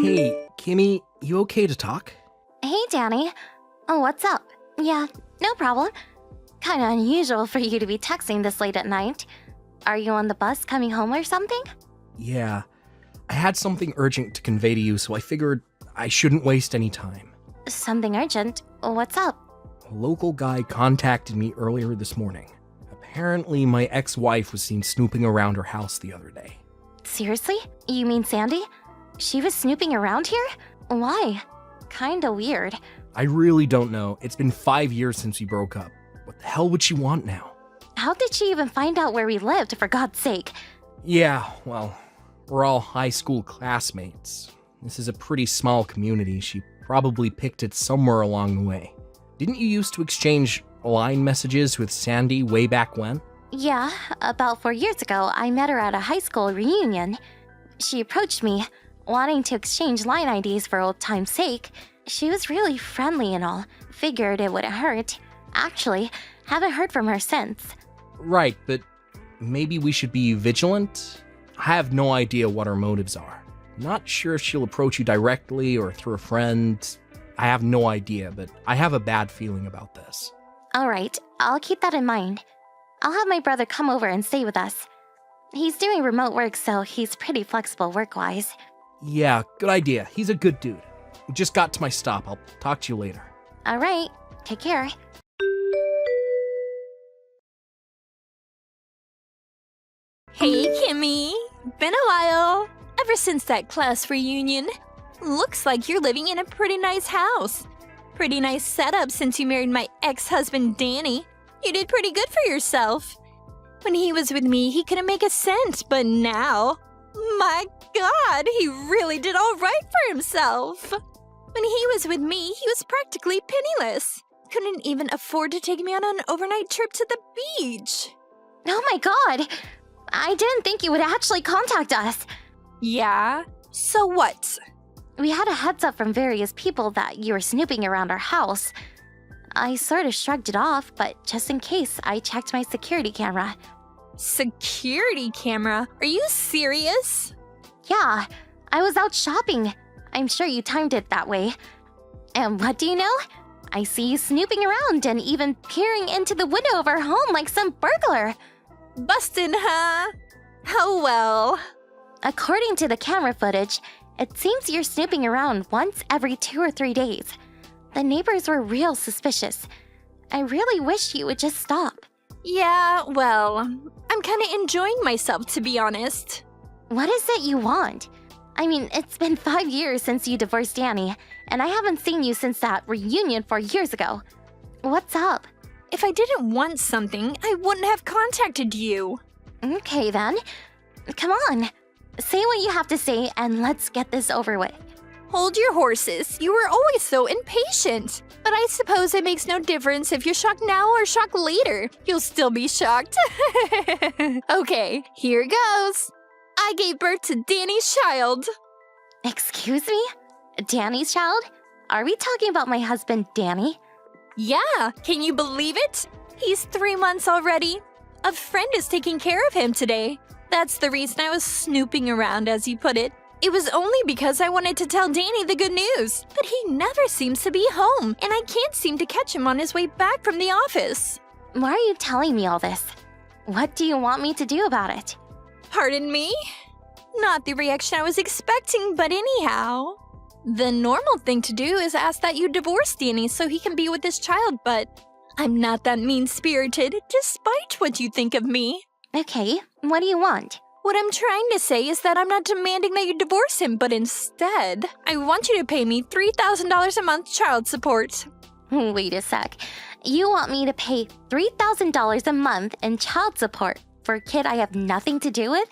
Hey, Kimmy, you okay to talk? Hey, Danny. Oh, what's up? Yeah, no problem. Kinda unusual for you to be texting this late at night. Are you on the bus coming home or something? Yeah, I had something urgent to convey to you, so I figured I shouldn't waste any time. Something urgent? What's up? A local guy contacted me earlier this morning. Apparently, my ex-wife was seen snooping around her house the other day. Seriously? You mean Sandy? She was snooping around here? Why? Kinda weird. I really don't know. It's been 5 years since we broke up. What the hell would she want now? How did she even find out where we lived, for God's sake? Yeah, well, we're all high school classmates. This is a pretty small community. She probably picked it somewhere along the way. Didn't you used to exchange line messages with Sandy way back when? Yeah, about 4 years ago, I met her at a high school reunion. She approached me, wanting to exchange line IDs for old time's sake. She was really friendly and all. Figured it wouldn't hurt. Actually, haven't heard from her since. Right, but maybe we should be vigilant? I have no idea what her motives are. Not sure if she'll approach you directly or through a friend. I have no idea, but I have a bad feeling about this. Alright, I'll keep that in mind. I'll have my brother come over and stay with us. He's doing remote work, so he's pretty flexible work-wise. Yeah, good idea. He's a good dude. Just got to my stop. I'll talk to you later. Alright, take care. Hey, Kimmy! Been a while. Ever since that class reunion. Looks like you're living in a pretty nice house. Pretty nice setup since you married my ex-husband, Danny. You did pretty good for yourself. When he was with me, he couldn't make a cent, but now... My God, he really did all right for himself. When he was with me, he was practically penniless. Couldn't even afford to take me on an overnight trip to the beach. Oh my God! I didn't think you would actually contact us. Yeah? So what? We had a heads up from various people that you were snooping around our house. I sort of shrugged it off, but just in case, I checked my security camera. Security camera? Are you serious? Yeah, I was out shopping. I'm sure you timed it that way. And what do you know? I see you snooping around and even peering into the window of our home like some burglar. Bustin', huh? Oh well. According to the camera footage, it seems you're snooping around once every 2 or 3 days. The neighbors were real suspicious. I really wish you would just stop. Yeah, well, I'm kinda enjoying myself, to be honest. What is it you want? I mean, it's been 5 years since you divorced Danny, and I haven't seen you since that reunion 4 years ago. What's up? If I didn't want something, I wouldn't have contacted you. Okay then. Come on. Say what you have to say and let's get this over with. Hold your horses. You were always so impatient. But I suppose it makes no difference if you're shocked now or shocked later. You'll still be shocked. Okay, here goes. I gave birth to Danny's child. Excuse me? Danny's child? Are we talking about my husband, Danny? Yeah, can you believe it? He's 3 months already. A friend is taking care of him today. That's the reason I was snooping around, as you put it. It was only because I wanted to tell Danny the good news. But he never seems to be home, and I can't seem to catch him on his way back from the office. Why are you telling me all this? What do you want me to do about it? Pardon me? Not the reaction I was expecting, but anyhow. The normal thing to do is ask that you divorce Danny so he can be with his child, but I'm not that mean-spirited, despite what you think of me. Okay, what do you want? What I'm trying to say is that I'm not demanding that you divorce him, but instead, I want you to pay me $3,000 a month child support. Wait a sec. You want me to pay $3,000 a month in child support for a kid I have nothing to do with?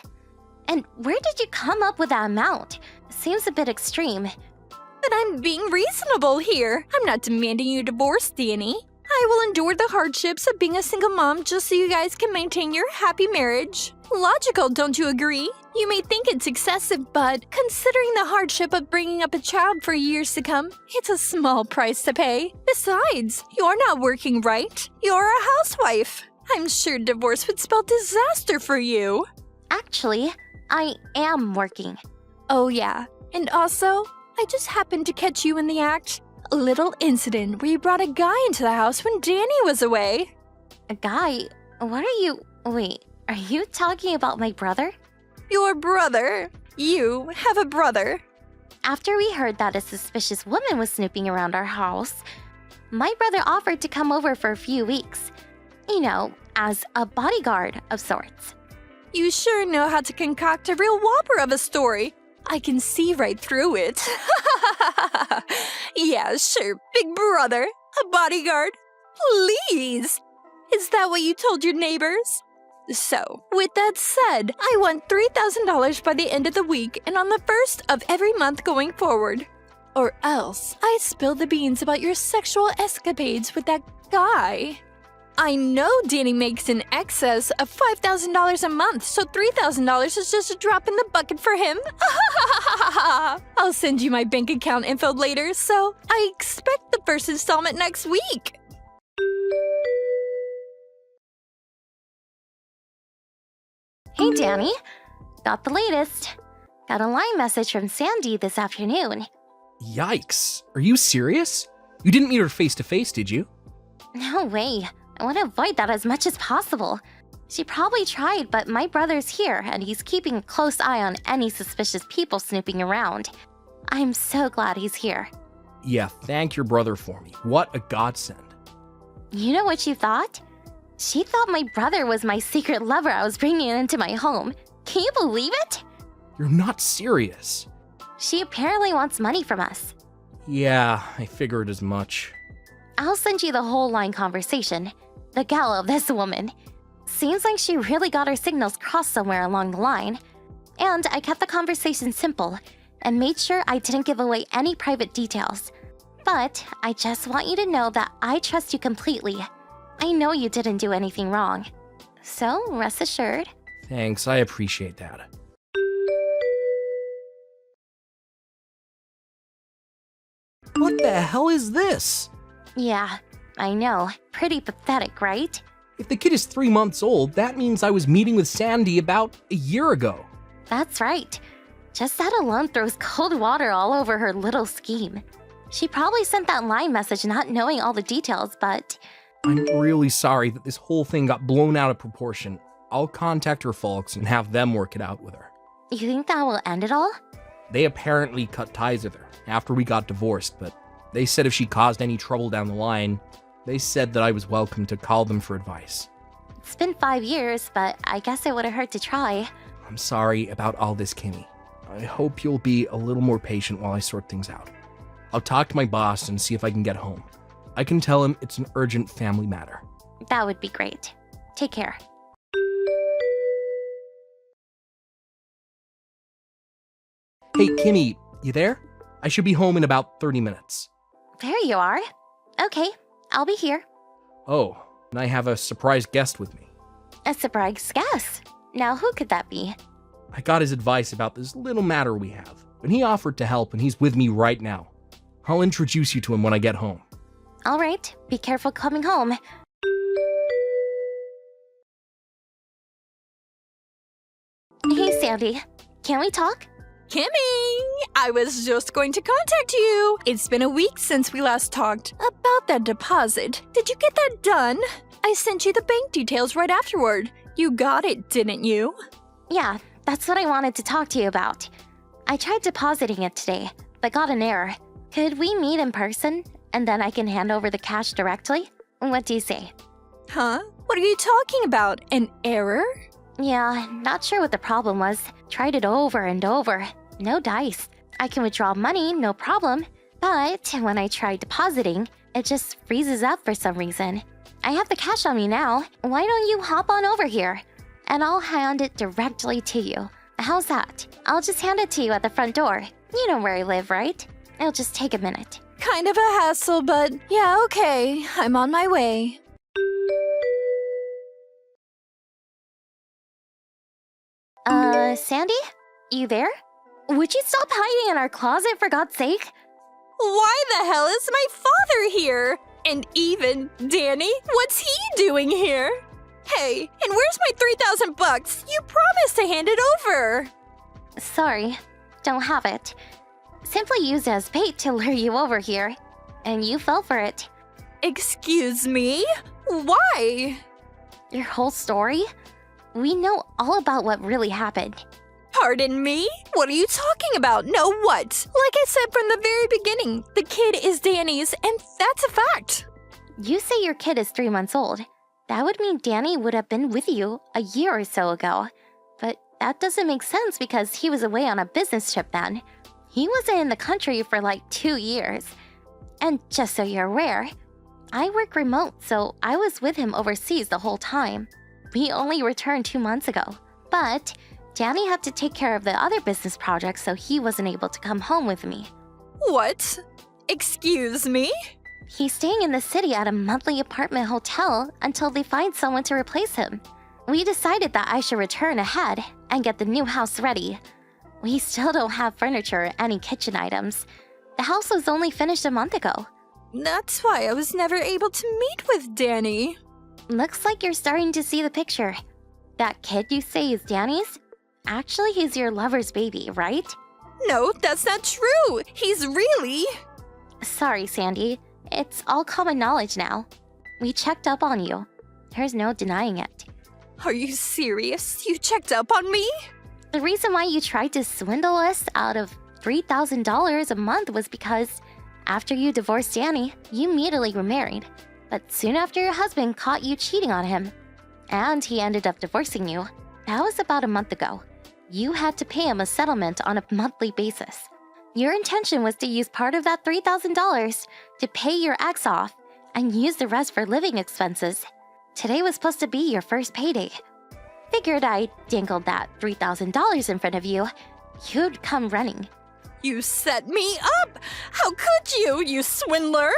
And where did you come up with that amount? Seems a bit extreme. But I'm being reasonable here. I'm not demanding you divorce Danny. I will endure the hardships of being a single mom just so you guys can maintain your happy marriage. Logical, don't you agree? You may think it's excessive, but considering the hardship of bringing up a child for years to come, it's a small price to pay. Besides, you're not working, right? You're a housewife. I'm sure divorce would spell disaster for you. Actually, I am working. Oh yeah, and also, I just happened to catch you in the act. A little incident where you brought a guy into the house when Danny was away. A guy? What are you... Wait, are you talking about my brother? Your brother? You have a brother? After we heard that a suspicious woman was snooping around our house, my brother offered to come over for a few weeks. You know, as a bodyguard of sorts. You sure know how to concoct a real whopper of a story. I can see right through it. Yeah, sure, big brother. A bodyguard. Please. Is that what you told your neighbors? So, with that said, I want $3,000 by the end of the week and on the first of every month going forward. Or else, I spill the beans about your sexual escapades with that guy. I know Danny makes in excess of $5,000 a month, so $3,000 is just a drop in the bucket for him. I'll send you my bank account info later, so I expect the first installment next week. Hey, Danny. Got the latest. Got a line message from Sandy this afternoon. Yikes. Are you serious? You didn't meet her face to face, did you? No way. I want to avoid that as much as possible. She probably tried, but my brother's here, and he's keeping a close eye on any suspicious people snooping around. I'm so glad he's here. Yeah, thank your brother for me. What a godsend. You know what she thought? She thought my brother was my secret lover I was bringing into my home. Can you believe it? You're not serious. She apparently wants money from us. Yeah, I figured as much. I'll send you the whole line conversation. The gal of this woman. Seems like she really got her signals crossed somewhere along the line. And I kept the conversation simple and made sure I didn't give away any private details. But I just want you to know that I trust you completely. I know you didn't do anything wrong. So rest assured. Thanks, I appreciate that. What the hell is this? Yeah, I know. Pretty pathetic, right? If the kid is 3 months old, that means I was meeting with Sandy about a year ago. That's right. Just that alone throws cold water all over her little scheme. She probably sent that line message not knowing all the details, but... I'm really sorry that this whole thing got blown out of proportion. I'll contact her folks and have them work it out with her. You think that will end it all? They apparently cut ties with her after we got divorced, but they said if she caused any trouble down the line, they said that I was welcome to call them for advice. It's been 5 years, but I guess it wouldn't hurt to try. I'm sorry about all this, Kimmy. I hope you'll be a little more patient while I sort things out. I'll talk to my boss and see if I can get home. I can tell him it's an urgent family matter. That would be great. Take care. Hey, Kimmy, you there? I should be home in about 30 minutes. There you are. Okay, I'll be here. Oh, and I have a surprise guest with me. A surprise guest. Now who could that be? I got his advice about this little matter we have, and he offered to help, and he's with me right now. I'll introduce you to him when I get home. All right, be careful coming home. Hey, Sandy. Can we talk? Kimmy, I was just going to contact you. It's been a week since we last talked about that deposit. Did you get that done? I sent you the bank details right afterward. You got it, didn't you? Yeah, that's what I wanted to talk to you about. I tried depositing it today, but got an error. Could we meet in person, and then I can hand over the cash directly? What do you say? Huh? What are you talking about? An error? Yeah, not sure what the problem was. Tried it over and over. No dice. I can withdraw money, no problem. But when I try depositing, it just freezes up for some reason. I have the cash on me now. Why don't you hop on over here? And I'll hand it directly to you. How's that? I'll just hand it to you at the front door. You know where I live, right? It'll just take a minute. Kind of a hassle, but yeah, okay. I'm on my way. Sandy? You there? Would you stop hiding in our closet, for God's sake? Why the hell is my father here? And even Danny? What's he doing here? Hey, and where's my $3,000? You promised to hand it over. Sorry, don't have it. Simply used as bait to lure you over here. And you fell for it. Excuse me? Why? Your whole story? We know all about what really happened. Pardon me? What are you talking about? No what? Like I said from the very beginning, the kid is Danny's, and that's a fact. You say your kid is 3 months old. That would mean Danny would have been with you a year or so ago. But that doesn't make sense because he was away on a business trip then. He wasn't in the country for like 2 years. And just so you're aware, I work remote, so I was with him overseas the whole time. We only returned 2 months ago. But Danny had to take care of the other business projects, so he wasn't able to come home with me. What? Excuse me? He's staying in the city at a monthly apartment hotel until they find someone to replace him. We decided that I should return ahead and get the new house ready. We still don't have furniture or any kitchen items. The house was only finished a month ago. That's why I was never able to meet with Danny. Looks like you're starting to see the picture. That kid you say is Danny's? Actually, he's your lover's baby, right? No, that's not true. He's really... Sorry, Sandy. It's all common knowledge now. We checked up on you. There's no denying it. Are you serious? You checked up on me? The reason why you tried to swindle us out of $3,000 a month was because after you divorced Danny, you immediately remarried. But soon after your husband caught you cheating on him, and he ended up divorcing you. That was about a month ago. You had to pay him a settlement on a monthly basis. Your intention was to use part of that $3,000 to pay your ex off and use the rest for living expenses. Today was supposed to be your first payday. Figured I dangled that $3,000 in front of you. You'd come running. You set me up! How could you, you swindler?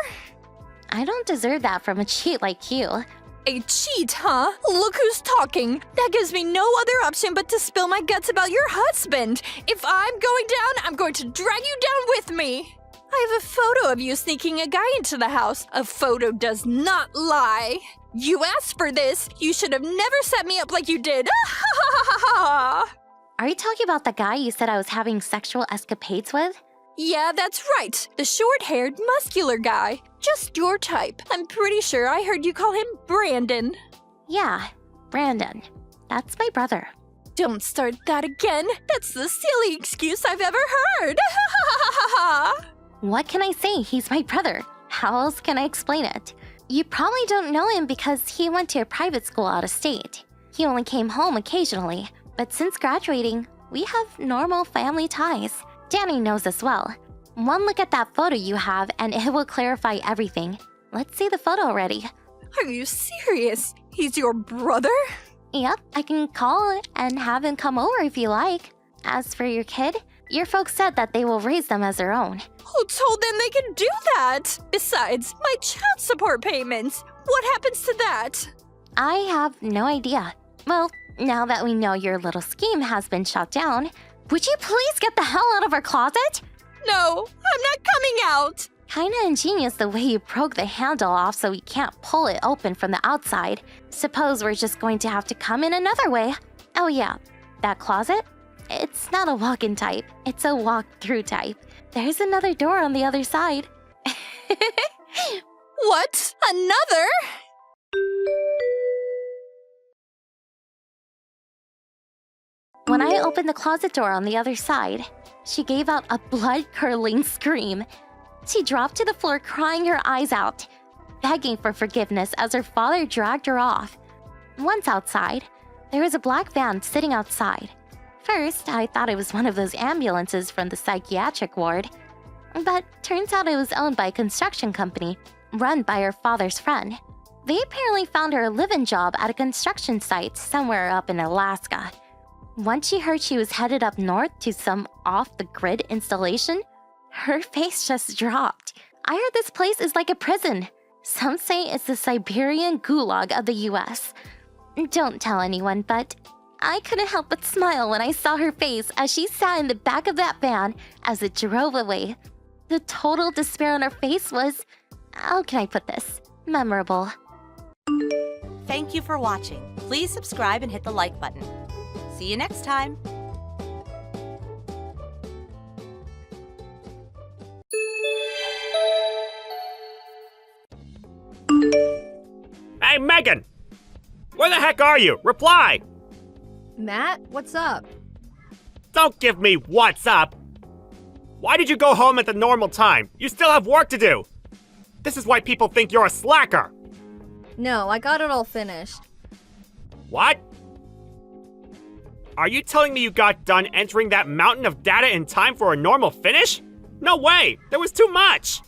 I don't deserve that from a cheat like you. A cheat, huh? Look who's talking. That gives me no other option but to spill my guts about your husband. If I'm going down, I'm going to drag you down with me. I have a photo of you sneaking a guy into the house. A photo does not lie. You asked for this. You should have never set me up like you did. Are you talking about the guy you said I was having sexual escapades with? Yeah, that's right. The short-haired, muscular guy. Just your type. I'm pretty sure I heard you call him Brandon. Yeah, Brandon. That's my brother. Don't start that again. That's the silly excuse I've ever heard. What can I say? He's my brother. How else can I explain it? You probably don't know him because he went to a private school out of state. He only came home occasionally, but since graduating, we have normal family ties. Danny knows as well. One look at that photo you have and it will clarify everything. Let's see the photo already. Are you serious? He's your brother? Yep, I can call and have him come over if you like. As for your kid, your folks said that they will raise them as their own. Who told them they can do that? Besides, my child support payments. What happens to that? I have no idea. Well, now that we know your little scheme has been shut down, would you please get the hell out of our closet? No, I'm not coming out. Kinda ingenious the way you broke the handle off so we can't pull it open from the outside. Suppose we're just going to have to come in another way. Oh yeah, that closet? It's not a walk-in type, it's a walk-through type. There's another door on the other side. What? Another? When I opened the closet door on the other side, she gave out a blood-curdling scream. She dropped to the floor crying her eyes out, begging for forgiveness as her father dragged her off. Once outside, there was a black van sitting outside. First, I thought it was one of those ambulances from the psychiatric ward. But turns out it was owned by a construction company, run by her father's friend. They apparently found her a live-in job at a construction site somewhere up in Alaska. Once she heard she was headed up north to some off-the-grid installation, her face just dropped. I heard this place is like a prison. Some say it's the Siberian gulag of the US. Don't tell anyone, but I couldn't help but smile when I saw her face as she sat in the back of that van as it drove away. The total despair on her face was, how can I put this, memorable. Thank you for watching. Please subscribe and hit the like button. See you next time. Hey, Megan! Where the heck are you? Reply! Matt, what's up? Don't give me what's up! Why did you go home at the normal time? You still have work to do! This is why people think you're a slacker! No, I got it all finished. What? Are you telling me you got done entering that mountain of data in time for a normal finish? No way! There was too much!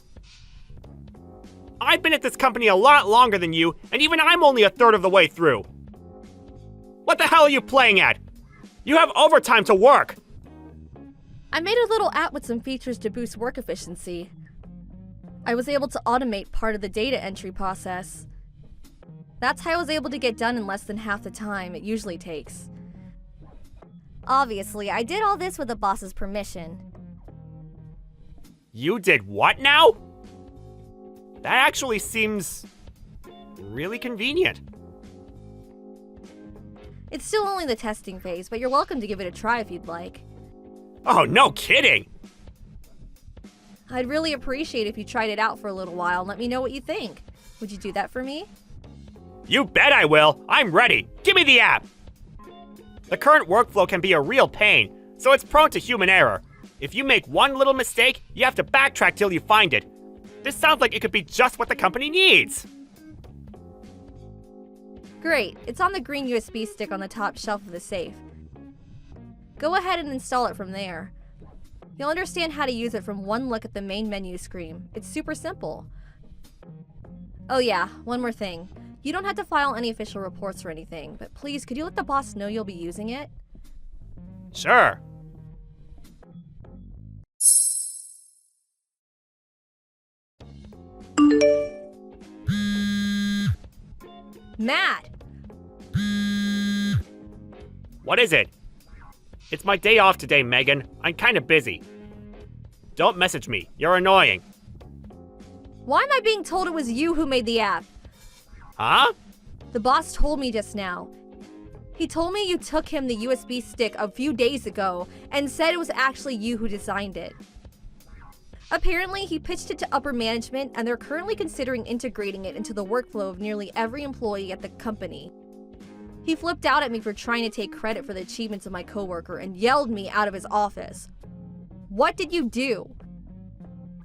I've been at this company a lot longer than you, and even I'm only a third of the way through. What the hell are you playing at? You have overtime to work! I made a little app with some features to boost work efficiency. I was able to automate part of the data entry process. That's how I was able to get done in less than half the time it usually takes. Obviously, I did all this with the boss's permission. You did what now? That actually seems really convenient. It's still only the testing phase, but you're welcome to give it a try if you'd like. Oh, no kidding! I'd really appreciate if you tried it out for a little while and let me know what you think. Would you do that for me? You bet I will! I'm ready! Give me the app! The current workflow can be a real pain, so it's prone to human error. If you make one little mistake, you have to backtrack till you find it. This sounds like it could be just what the company needs. Great, it's on the green USB stick on the top shelf of the safe. Go ahead and install it from there. You'll understand how to use it from one look at the main menu screen. It's super simple. Oh yeah, one more thing. You don't have to file any official reports or anything, but please, could you let the boss know you'll be using it? Sure. Matt! What is it? It's my day off today, Megan. I'm kinda busy. Don't message me. You're annoying. Why am I being told it was you who made the app? Huh? The boss told me just now. He told me you took him the USB stick a few days ago and said it was actually you who designed it. Apparently, he pitched it to upper management and they're currently considering integrating it into the workflow of nearly every employee at the company. He flipped out at me for trying to take credit for the achievements of my coworker and yelled me out of his office. What did you do?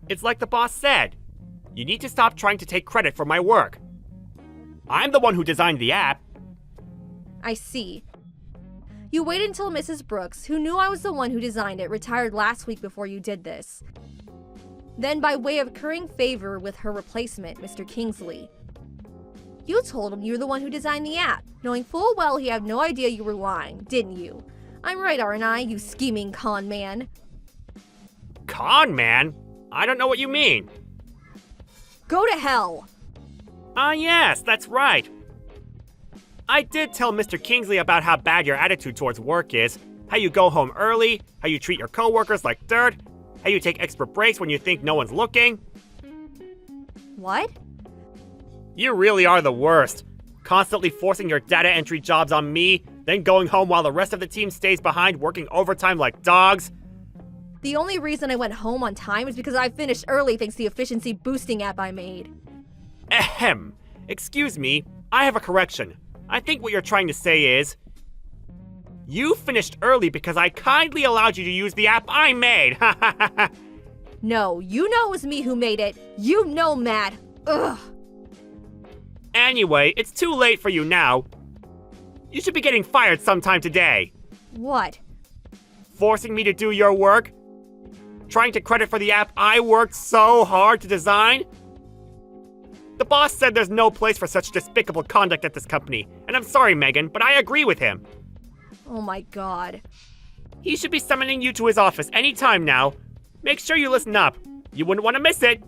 It's like the boss said. You need to stop trying to take credit for my work. I'm the one who designed the app. I see. You waited until Mrs. Brooks, who knew I was the one who designed it, retired last week before you did this. Then, by way of currying favor with her replacement, Mr. Kingsley, you told him you were the one who designed the app, knowing full well he had no idea you were lying, didn't you? I'm right, aren't I, you scheming con man? Con man? I don't know what you mean. Go to hell! Ah, yes, that's right. I did tell Mr. Kingsley about how bad your attitude towards work is, how you go home early, how you treat your coworkers like dirt, how you take extra breaks when you think no one's looking. What? You really are the worst. Constantly forcing your data entry jobs on me, then going home while the rest of the team stays behind working overtime like dogs. The only reason I went home on time is because I finished early thanks to the efficiency boosting app I made. Ahem. Excuse me, I have a correction. I think what you're trying to say is, you finished early because I kindly allowed you to use the app I made. No, you know it was me who made it. You know, Matt. Ugh. Anyway, it's too late for you now. You should be getting fired sometime today. What? Forcing me to do your work? Trying to credit for the app I worked so hard to design? The boss said there's no place for such despicable conduct at this company, and I'm sorry, Megan, but I agree with him. Oh my god. He should be summoning you to his office any time now. Make sure you listen up. You wouldn't want to miss it.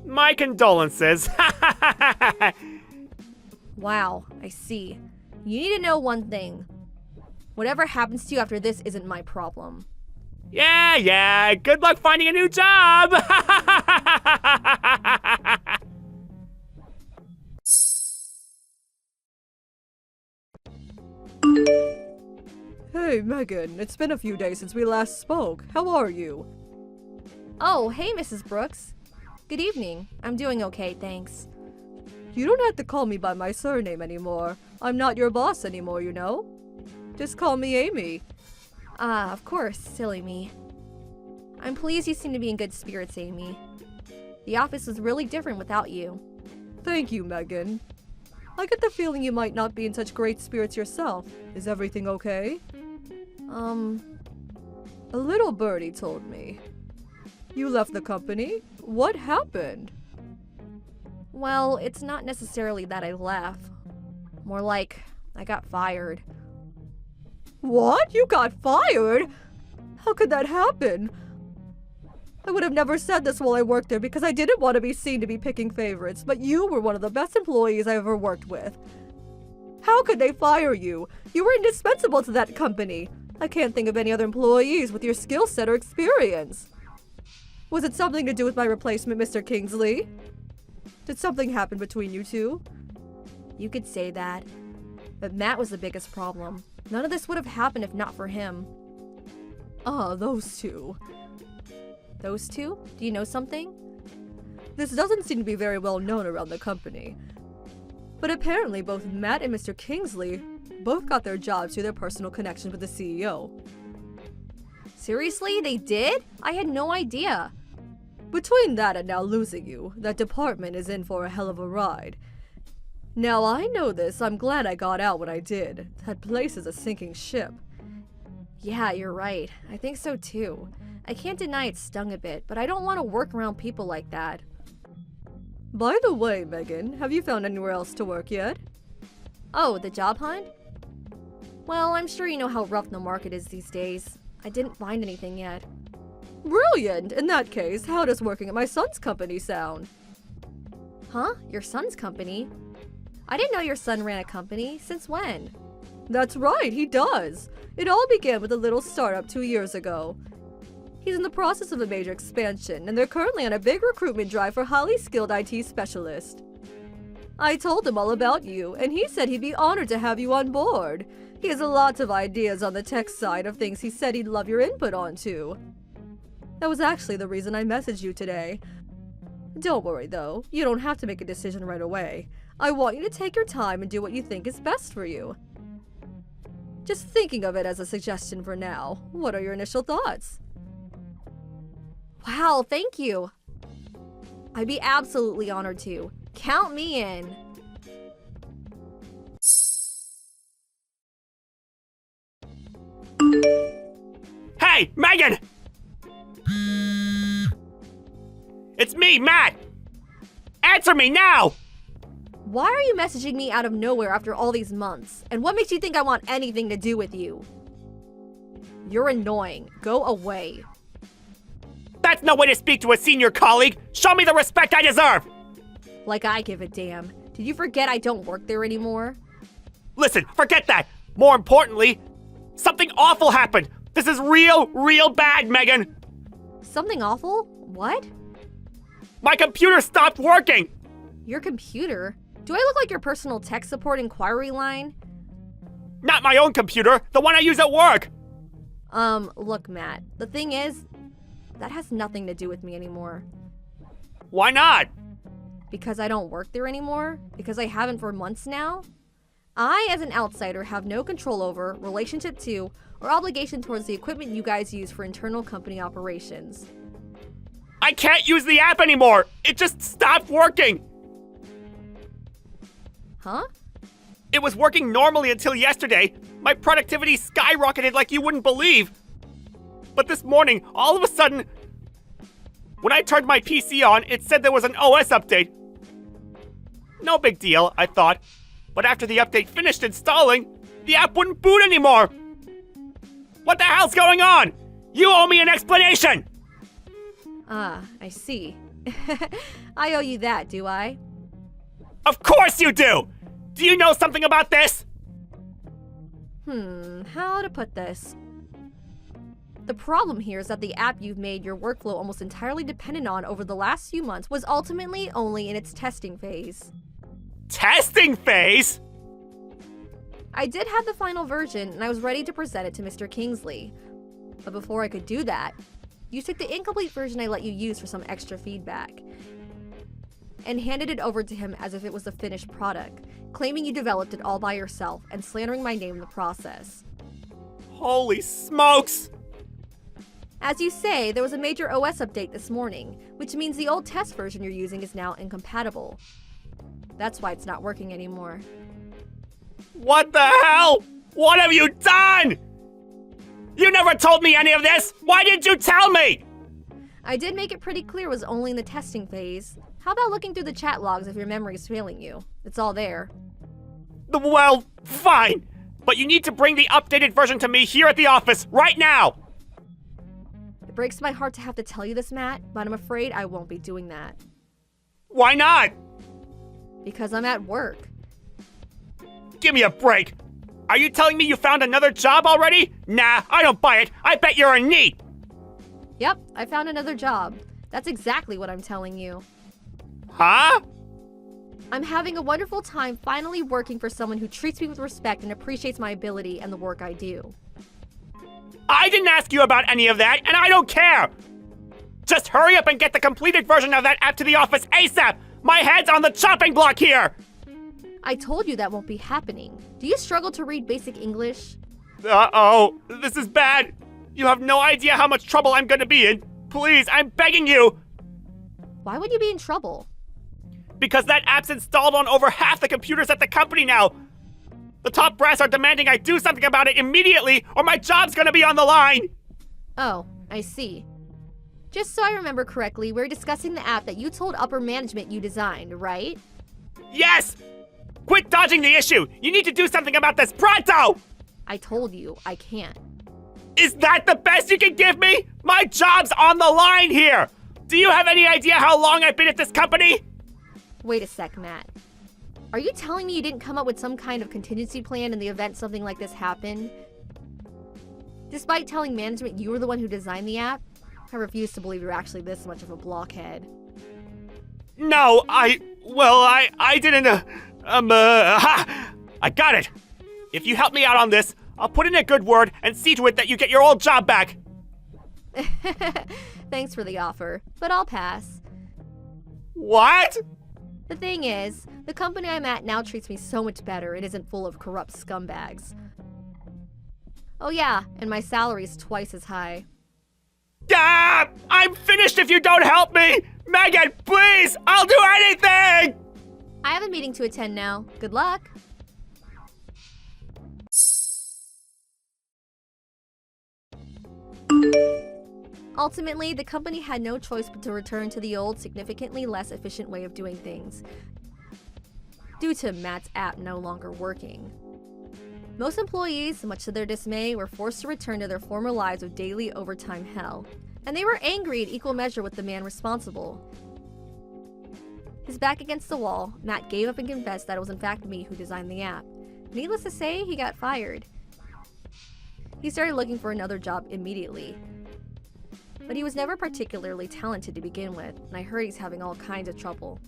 My condolences. Wow, I see. You need to know one thing. Whatever happens to you after this isn't my problem. Yeah, good luck finding a new job! Hey, Megan, it's been a few days since we last spoke. How are you? Oh, hey, Mrs. Brooks. Good evening. I'm doing okay, thanks. You don't have to call me by my surname anymore. I'm not your boss anymore, you know? Just call me Amy. Ah, of course, silly me. I'm pleased you seem to be in good spirits, Amy. The office was really different without you. Thank you, Megan. I get the feeling you might not be in such great spirits yourself. Is everything okay? A little birdie told me. You left the company? What happened? Well, it's not necessarily that I left. More like, I got fired. What? You got fired? How could that happen? I would have never said this while I worked there because I didn't want to be seen to be picking favorites, but you were one of the best employees I ever worked with. How could they fire you? You were indispensable to that company. I can't think of any other employees with your skill set or experience. Was it something to do with my replacement, Mr. Kingsley? Did something happen between you two? You could say that. But Matt was the biggest problem. None of this would have happened if not for him. Ah, those two. Those two? Do you know something? This doesn't seem to be very well known around the company. But apparently both Matt and Mr. Kingsley both got their jobs through their personal connections with the CEO. Seriously? They did? I had no idea. Between that and now losing you, that department is in for a hell of a ride. Now I know this, I'm glad I got out when I did. That place is a sinking ship. Yeah, you're right. I think so too. I can't deny it stung a bit, but I don't want to work around people like that. By the way, Megan, have you found anywhere else to work yet? Oh, the job hunt? Well, I'm sure you know how rough the market is these days. I didn't find anything yet. Brilliant! In that case, how does working at my son's company sound? Huh? Your son's company? I didn't know your son ran a company. Since when? That's right, he does. It all began with a little startup 2 years ago. He's in the process of a major expansion, and they're currently on a big recruitment drive for highly skilled IT specialists. I told him all about you, and he said he'd be honored to have you on board. He has lots of ideas on the tech side of things he said he'd love your input on too. That was actually the reason I messaged you today. Don't worry though, you don't have to make a decision right away. I want you to take your time and do what you think is best for you. Just thinking of it as a suggestion for now. What are your initial thoughts? Wow, thank you. I'd be absolutely honored to. Count me in. Hey, Megan! It's me, Matt! Answer me now! Why are you messaging me out of nowhere after all these months? And what makes you think I want anything to do with you? You're annoying. Go away. That's no way to speak to a senior colleague! Show me the respect I deserve! Like I give a damn. Did you forget I don't work there anymore? Listen, forget that! More importantly, something awful happened! This is real bad, Megan! Something awful? What? My computer stopped working! Your computer? Do I look like your personal tech support inquiry line? Not my own computer, the one I use at work! Look, Matt. The thing is, that has nothing to do with me anymore. Why not? Because I don't work there anymore? Because I haven't for months now? I, as an outsider, have no control over, relationship to, or obligation towards the equipment you guys use for internal company operations. I can't use the app anymore! It just stopped working! Huh? It was working normally until yesterday. My productivity skyrocketed like you wouldn't believe. But this morning, all of a sudden, when I turned my PC on, it said there was an OS update. No big deal, I thought. But after the update finished installing, the app wouldn't boot anymore. What the hell's going on? You owe me an explanation! Ah, I see. I owe you that, do I? Of course you do! Do you know something about this? How to put this? The problem here is that the app you've made your workflow almost entirely dependent on over the last few months was ultimately only in its testing phase. Testing phase? I did have the final version, and I was ready to present it to Mr. Kingsley. But before I could do that, you took the incomplete version I let you use for some extra feedback. and handed it over to him as if it was a finished product, claiming you developed it all by yourself and slandering my name in the process. Holy smokes! As you say, there was a major OS update this morning, which means the old test version you're using is now incompatible. That's why it's not working anymore. What the hell? What have you done? You never told me any of this! Why didn't you tell me? I did make it pretty clear it was only in the testing phase. How about looking through the chat logs if your memory is failing you? It's all there. Well, fine. But you need to bring the updated version to me here at the office right now! It breaks my heart to have to tell you this, Matt, but I'm afraid I won't be doing that. Why not? Because I'm at work. Give me a break. Are you telling me you found another job already? Nah, I don't buy it. I bet you're a NEET. Yep, I found another job. That's exactly what I'm telling you. Huh? I'm having a wonderful time finally working for someone who treats me with respect and appreciates my ability and the work I do. I didn't ask you about any of that, and I don't care! Just hurry up and get the completed version of that app to the office ASAP! My head's on the chopping block here! I told you that won't be happening. Do you struggle to read basic English? Uh-oh, this is bad. You have no idea how much trouble I'm gonna be in. Please, I'm begging you! Why would you be in trouble? Because that app's installed on over half the computers at the company now. The top brass are demanding I do something about it immediately, or my job's gonna be on the line! Oh, I see. Just so I remember correctly, we're discussing the app that you told upper management you designed, right? Yes! Quit dodging the issue! You need to do something about this pronto! I told you, I can't. Is that the best you can give me? My job's on the line here! Do you have any idea how long I've been at this company? Wait a sec, Matt. Are you telling me you didn't come up with some kind of contingency plan in the event something like this happened? Despite telling management you were the one who designed the app, I refuse to believe you're actually this much of a blockhead. No, I didn't, I got it. If you help me out on this, I'll put in a good word and see to it that you get your old job back. Thanks for the offer, but I'll pass. What? The thing is, the company I'm at now treats me so much better it isn't full of corrupt scumbags. Oh yeah, and my salary's twice as high. Ah! I'm finished if you don't help me! Megan, please! I'll do anything! I have a meeting to attend now. Good luck! Ultimately, the company had no choice but to return to the old, significantly less efficient way of doing things, due to Matt's app no longer working. Most employees, much to their dismay, were forced to return to their former lives of daily overtime hell, and they were angry in equal measure with the man responsible. His back against the wall, Matt gave up and confessed that it was in fact me who designed the app. Needless to say, he got fired. He started looking for another job immediately. But he was never particularly talented to begin with, and I heard he's having all kinds of trouble.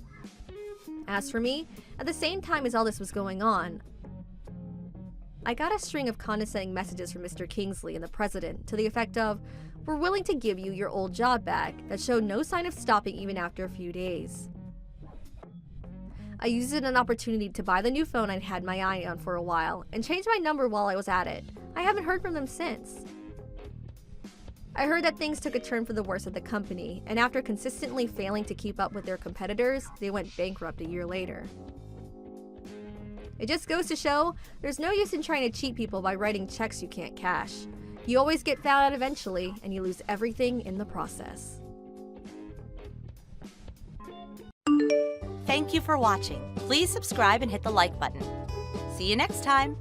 As for me, at the same time as all this was going on, I got a string of condescending messages from Mr. Kingsley and the president to the effect of, "We're willing to give you your old job back," that showed no sign of stopping even after a few days. I used it as an opportunity to buy the new phone I'd had my eye on for a while, and changed my number while I was at it. I haven't heard from them since. I heard that things took a turn for the worse at the company, and after consistently failing to keep up with their competitors, they went bankrupt a year later. It just goes to show, there's no use in trying to cheat people by writing checks you can't cash. You always get found out eventually, and you lose everything in the process. Thank you for watching. Please subscribe and hit the like button. See you next time.